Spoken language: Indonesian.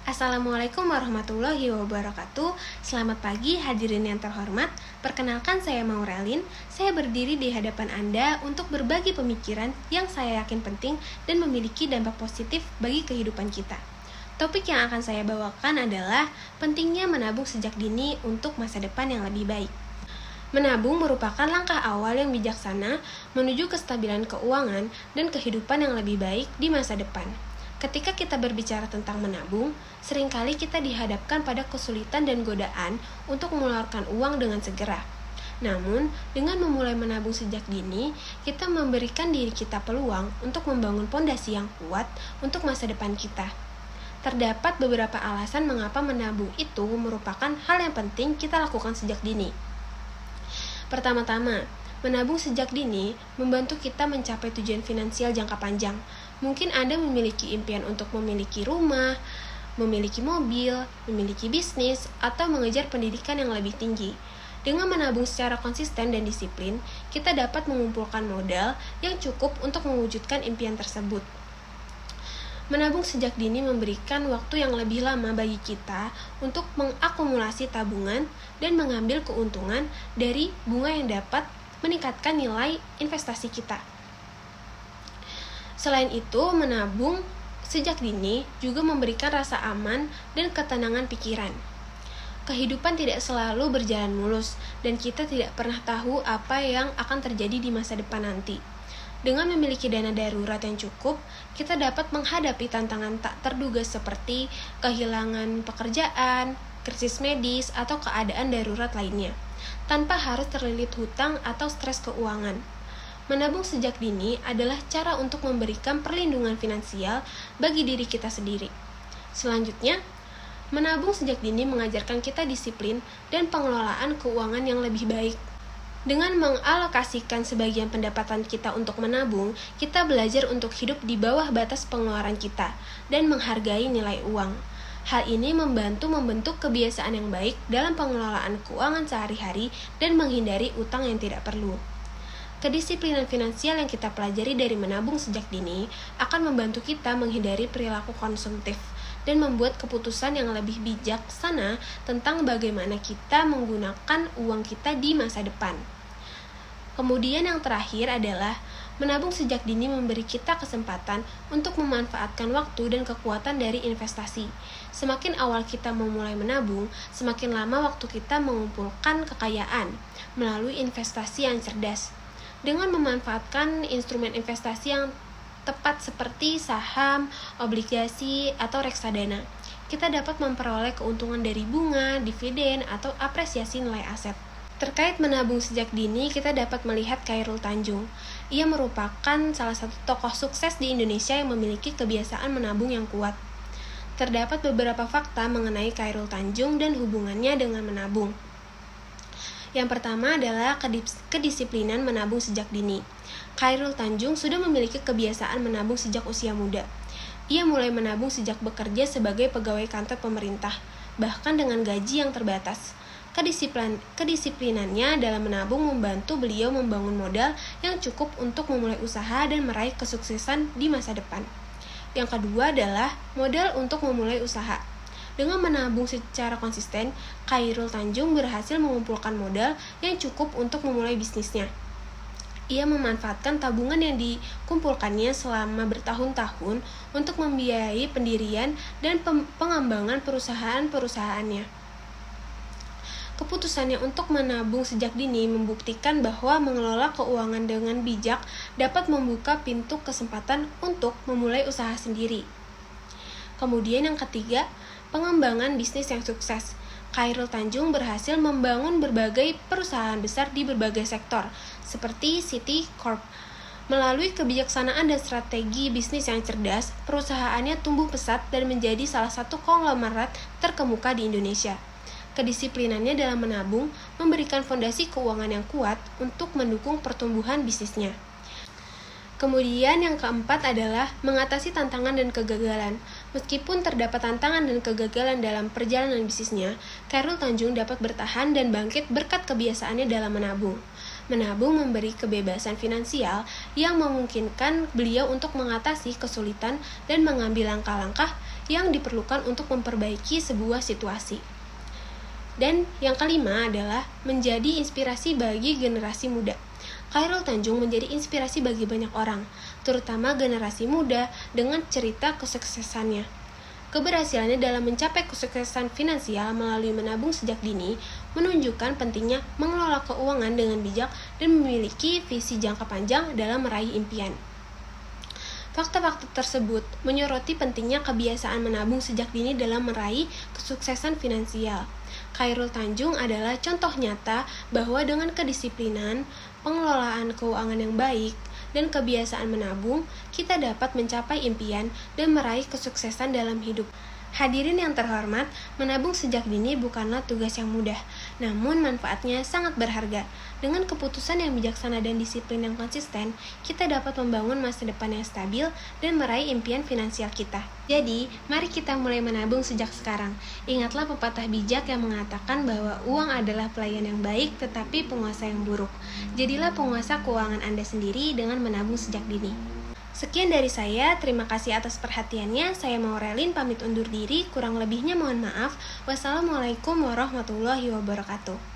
Assalamualaikum warahmatullahi wabarakatuh. Selamat pagi hadirin yang terhormat. Perkenalkan saya Maurelin. Saya berdiri di hadapan Anda untuk berbagi pemikiran yang saya yakin penting dan memiliki dampak positif bagi kehidupan kita. Topik yang akan saya bawakan adalah pentingnya menabung sejak dini untuk masa depan yang lebih baik. Menabung merupakan langkah awal yang bijaksana menuju kestabilan keuangan dan kehidupan yang lebih baik di masa depan. Ketika kita berbicara tentang menabung, seringkali kita dihadapkan pada kesulitan dan godaan untuk mengeluarkan uang dengan segera. Namun, dengan memulai menabung sejak dini, kita memberikan diri kita peluang untuk membangun pondasi yang kuat untuk masa depan kita. Terdapat beberapa alasan mengapa menabung itu merupakan hal yang penting kita lakukan sejak dini. Pertama-tama, menabung sejak dini membantu kita mencapai tujuan finansial jangka panjang. Mungkin Anda memiliki impian untuk memiliki rumah, memiliki mobil, memiliki bisnis, atau mengejar pendidikan yang lebih tinggi. Dengan menabung secara konsisten dan disiplin, kita dapat mengumpulkan modal yang cukup untuk mewujudkan impian tersebut. Menabung sejak dini memberikan waktu yang lebih lama bagi kita untuk mengakumulasi tabungan dan mengambil keuntungan dari bunga yang dapat meningkatkan nilai investasi kita. Selain itu, menabung sejak dini juga memberikan rasa aman dan ketenangan pikiran. Kehidupan tidak selalu berjalan mulus, dan kita tidak pernah tahu apa yang akan terjadi di masa depan nanti. Dengan memiliki dana darurat yang cukup, kita dapat menghadapi tantangan tak terduga seperti kehilangan pekerjaan, krisis medis, atau keadaan darurat lainnya, tanpa harus terlilit hutang atau stres keuangan. Menabung sejak dini adalah cara untuk memberikan perlindungan finansial bagi diri kita sendiri. Selanjutnya, menabung sejak dini mengajarkan kita disiplin dan pengelolaan keuangan yang lebih baik. Dengan mengalokasikan sebagian pendapatan kita untuk menabung, kita belajar untuk hidup di bawah batas pengeluaran kita dan menghargai nilai uang. Hal ini membantu membentuk kebiasaan yang baik dalam pengelolaan keuangan sehari-hari dan menghindari utang yang tidak perlu. Kedisiplinan finansial yang kita pelajari dari menabung sejak dini akan membantu kita menghindari perilaku konsumtif dan membuat keputusan yang lebih bijaksana tentang bagaimana kita menggunakan uang kita di masa depan. Kemudian yang terakhir adalah menabung sejak dini memberi kita kesempatan untuk memanfaatkan waktu dan kekuatan dari investasi. Semakin awal kita memulai menabung, semakin lama waktu kita mengumpulkan kekayaan melalui investasi yang cerdas. Dengan memanfaatkan instrumen investasi yang tepat seperti saham, obligasi, atau reksadana, kita dapat memperoleh keuntungan dari bunga, dividen, atau apresiasi nilai aset. Terkait menabung sejak dini, kita dapat melihat Chairul Tanjung. Ia merupakan salah satu tokoh sukses di Indonesia yang memiliki kebiasaan menabung yang kuat. Terdapat beberapa fakta mengenai Chairul Tanjung dan hubungannya dengan menabung. Yang pertama adalah kedisiplinan menabung sejak dini. Chairul Tanjung sudah memiliki kebiasaan menabung sejak usia muda. Ia mulai menabung sejak bekerja sebagai pegawai kantor pemerintah, bahkan dengan gaji yang terbatas. Kedisiplinannya dalam menabung membantu beliau membangun modal yang cukup untuk memulai usaha dan meraih kesuksesan di masa depan. Yang kedua adalah modal untuk memulai usaha. Dengan menabung secara konsisten, Chairul Tanjung berhasil mengumpulkan modal yang cukup untuk memulai bisnisnya. Ia memanfaatkan tabungan yang dikumpulkannya selama bertahun-tahun untuk membiayai pendirian dan pengembangan perusahaan-perusahaannya. Keputusannya untuk menabung sejak dini membuktikan bahwa mengelola keuangan dengan bijak dapat membuka pintu kesempatan untuk memulai usaha sendiri. Kemudian yang ketiga, pengembangan bisnis yang sukses. Chairul Tanjung berhasil membangun berbagai perusahaan besar di berbagai sektor, seperti City Corp. Melalui kebijaksanaan dan strategi bisnis yang cerdas, perusahaannya tumbuh pesat dan menjadi salah satu konglomerat terkemuka di Indonesia. Kedisiplinannya dalam menabung memberikan fondasi keuangan yang kuat untuk mendukung pertumbuhan bisnisnya. Kemudian yang keempat adalah mengatasi tantangan dan kegagalan. Meskipun terdapat tantangan dan kegagalan dalam perjalanan bisnisnya, Chairul Tanjung dapat bertahan dan bangkit berkat kebiasaannya dalam menabung. Menabung memberi kebebasan finansial yang memungkinkan beliau untuk mengatasi kesulitan dan mengambil langkah-langkah yang diperlukan untuk memperbaiki sebuah situasi. Dan yang kelima adalah menjadi inspirasi bagi generasi muda. Khairul Tanjung menjadi inspirasi bagi banyak orang, terutama generasi muda dengan cerita kesuksesannya. Keberhasilannya dalam mencapai kesuksesan finansial melalui menabung sejak dini menunjukkan pentingnya mengelola keuangan dengan bijak dan memiliki visi jangka panjang dalam meraih impian. Fakta-fakta tersebut menyoroti pentingnya kebiasaan menabung sejak dini dalam meraih kesuksesan finansial. Khairul Tanjung adalah contoh nyata bahwa dengan kedisiplinan, pengelolaan keuangan yang baik, dan kebiasaan menabung, kita dapat mencapai impian dan meraih kesuksesan dalam hidup. Hadirin yang terhormat, menabung sejak dini bukanlah tugas yang mudah, namun manfaatnya sangat berharga. Dengan keputusan yang bijaksana dan disiplin yang konsisten, kita dapat membangun masa depan yang stabil dan meraih impian finansial kita. Jadi, mari kita mulai menabung sejak sekarang. Ingatlah pepatah bijak yang mengatakan bahwa uang adalah pelayan yang baik tetapi penguasa yang buruk. Jadilah penguasa keuangan Anda sendiri dengan menabung sejak dini. Sekian dari saya, terima kasih atas perhatiannya. Saya Maurelin pamit undur diri, kurang lebihnya mohon maaf. Wassalamualaikum warahmatullahi wabarakatuh.